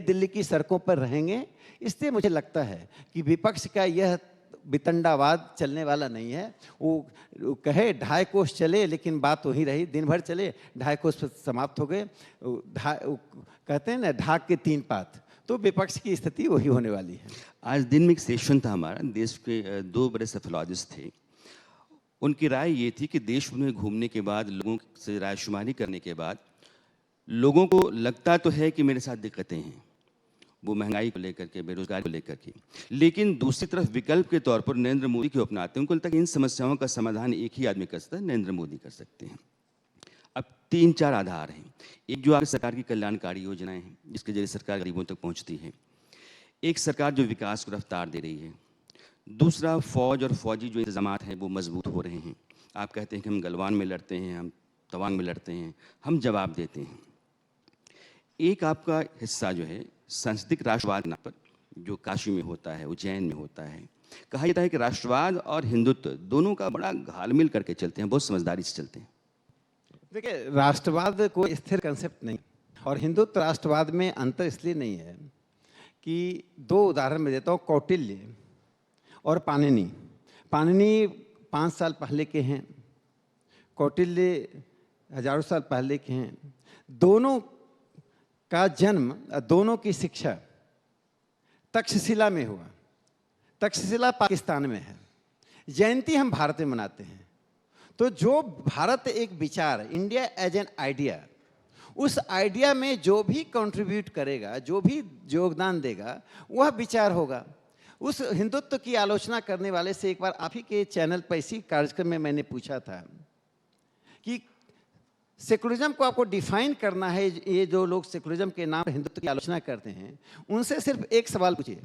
दिल्ली की सड़कों पर रहेंगे। इसलिए मुझे लगता है कि विपक्ष का यह वितंडावाद चलने वाला नहीं है। वो कहे 2.5 कोस चले, लेकिन बात वही रही, दिन भर चले 2.5 कोस पर समाप्त हो गए। कहते हैं ना, ढाक के 3 पात। तो विपक्ष की स्थिति वही होने वाली है। आज दिन में एक सेशन था हमारा, देश के 2 बड़े सेफोलॉजिस्ट थे। उनकी राय ये थी कि देश में घूमने के बाद, लोगों से रायशुमारी करने के बाद, लोगों को लगता तो है कि मेरे साथ दिक्कतें हैं, वो महंगाई को लेकर के, बेरोजगारी को लेकर के, लेकिन दूसरी तरफ विकल्प के तौर पर नरेंद्र मोदी को अपनाते हैं। उनको लगता है कि इन समस्याओं का समाधान एक ही आदमी कर सकता है, नरेंद्र मोदी कर सकते हैं। अब 3-4 आधार हैं। एक जो आपकी सरकार की कल्याणकारी योजनाएं हैं, जिसके जरिए सरकार गरीबों तक पहुंचती है। एक सरकार जो विकास को रफ्तार दे रही है। दूसरा, फौज और फौजी जो इंतजामात हैं वो मजबूत हो रहे हैं। आप कहते हैं कि हम गलवान में लड़ते हैं, हम तवांग में लड़ते हैं, हम जवाब देते हैं। एक आपका हिस्सा जो है सांस्कृतिक राष्ट्रवाद नाम पर, जो काशी में होता है, उज्जैन में होता है। कहा जाता है कि राष्ट्रवाद और हिंदुत्व दोनों का बड़ा घालमेल करके चलते हैं, बहुत समझदारी से चलते हैं। देखिए, राष्ट्रवाद कोई स्थिर कंसेप्ट नहीं, और हिंदुत्व राष्ट्रवाद में अंतर इसलिए नहीं है कि 2 उदाहरण मैं देता हूँ, कौटिल्य और पाणिनि। पाणिनि 5 साल पहले के हैं, कौटिल्य हजारों साल पहले के हैं। दोनों का जन्म, दोनों की शिक्षा तक्षशिला में हुआ। तक्षशिला पाकिस्तान में है, जयंती हम भारत में मनाते हैं। तो जो भारत एक विचार, इंडिया एज एन आइडिया, उस आइडिया में जो भी कंट्रीब्यूट करेगा, जो भी योगदान देगा, वह विचार होगा। उस हिंदुत्व की आलोचना करने वाले से एक बार आप ही के चैनल पर इसी कार्यक्रम में मैंने पूछा था कि सेकुलरिज्म को आपको डिफाइन करना है, ये जो लोग सेकुलरिज्म के नाम पर हिंदुत्व की आलोचना करते हैं, उनसे सिर्फ एक सवाल पूछिए,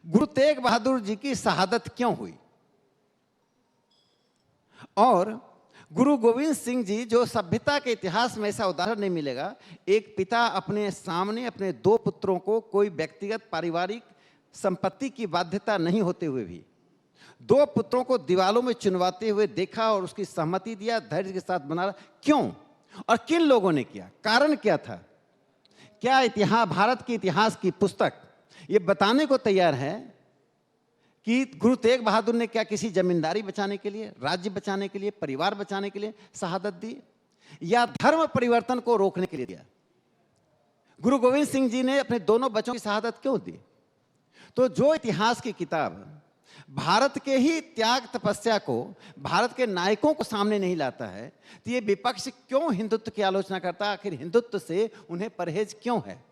गुरु तेग बहादुर जी की शहादत क्यों हुई? और गुरु गोविंद सिंह जी, जो सभ्यता के इतिहास में ऐसा उदाहरण नहीं मिलेगा, एक पिता अपने सामने अपने 2 पुत्रों को कोई व्यक्तिगत पारिवारिक संपत्ति की बाध्यता नहीं होते हुए भी 2 पुत्रों को दीवालों में चुनवाते हुए देखा और उसकी सहमति दिया, धैर्य के साथ बना। क्यों और किन लोगों ने किया? कारण क्या था? क्या इतिहास, भारत के इतिहास की पुस्तक ये बताने को तैयार है कि गुरु तेग बहादुर ने क्या किसी जमींदारी बचाने के लिए, राज्य बचाने के लिए, परिवार बचाने के लिए शहादत दी, या धर्म परिवर्तन को रोकने के लिए दिया? गुरु गोविंद सिंह जी ने अपने दोनों बच्चों की शहादत क्यों दी? तो जो इतिहास की किताब भारत के ही त्याग तपस्या को, भारत के नायकों को सामने नहीं लाता है, तो ये विपक्ष क्यों हिंदुत्व की आलोचना करता है? आखिर हिंदुत्व से उन्हें परहेज क्यों है?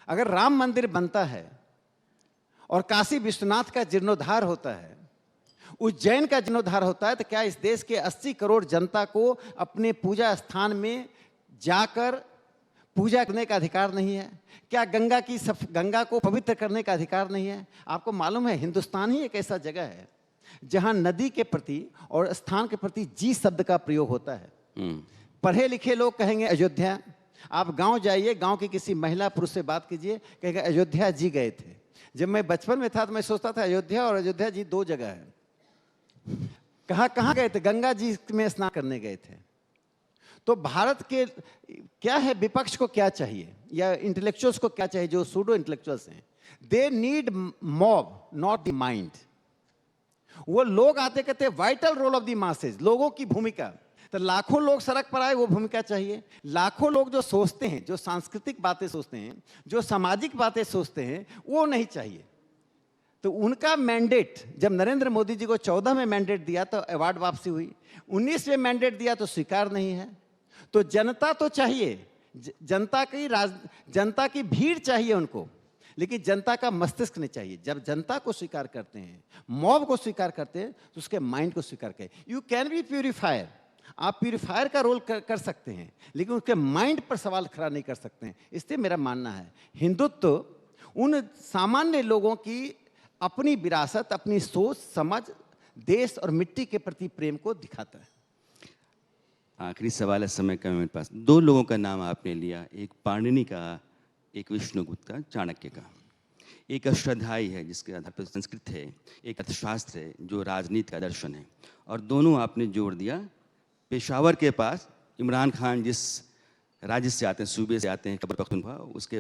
अगर राम मंदिर बनता है और काशी विश्वनाथ का जीर्णोद्धार होता है, उज्जैन का जीर्णोद्धार होता है, तो क्या इस देश के 80 करोड़ जनता को अपने पूजा स्थान में जाकर पूजा करने का अधिकार नहीं है? क्या गंगा को पवित्र करने का अधिकार नहीं है? आपको मालूम है, हिंदुस्तान ही एक ऐसा जगह है जहां नदी के प्रति और स्थान के प्रति जी शब्द का प्रयोग होता है। पढ़े लिखे लोग कहेंगे अयोध्या। आप गांव जाइए, गांव की किसी महिला पुरुष से बात कीजिए, कहेगा अयोध्या जी गए थे। जब मैं बचपन में था तो मैं सोचता था अयोध्या और अयोध्या जी 2 जगह है। कहाँ गए थे? गंगा जी में स्नान करने गए थे। तो भारत के क्या है, विपक्ष को क्या चाहिए या इंटेलेक्चुअल्स को क्या चाहिए, जो सूडो इंटेलेक्चुअल्स हैं? They need mob, not the mind. वो लोग आते कहते vital role of the masses, लोगों की भूमिका। तो लाखों लोग सड़क पर आए, वो भूमिका चाहिए। लाखों लोग जो सोचते हैं, जो सांस्कृतिक बातें सोचते हैं, जो सामाजिक बातें सोचते हैं, वो नहीं चाहिए। तो उनका मैंडेट, जब नरेंद्र मोदी जी को 14 में मैंडेट दिया तो अवार्ड वापसी हुई, 19 में मैंडेट दिया तो स्वीकार नहीं है। तो जनता तो चाहिए, जनता की भीड़ चाहिए उनको, लेकिन जनता का मस्तिष्क नहीं चाहिए। जब जनता को स्वीकार करते हैं, मॉब को स्वीकार करते हैं, तो उसके माइंड को स्वीकार करें। यू कैन बी प्यूरिफायर, आप प्यूरिफायर का रोल कर सकते हैं, लेकिन उसके माइंड पर सवाल खड़ा नहीं कर सकते हैं। इसलिए मेरा मानना है, हिंदुत्व उन सामान्य लोगों की अपनी विरासत, अपनी सोच समझ, देश और मिट्टी के प्रति प्रेम को दिखाता है। आखिरी सवाल है, समय का मेरे पास। 2 लोगों का नाम आपने लिया, एक पाणिनि का, एक विष्णुगुप्त का, चाणक्य का। एक अष्टाध्यायी है जिसके आधार पर संस्कृत है, एक अर्थशास्त्र है जो राजनीति का दर्शन है, और दोनों आपने जोड़ दिया। पेशावर के पास इमरान खान जिस राज्य से आते हैं, सूबे से आते हैं, खैबर पख्तूनख्वा, उसके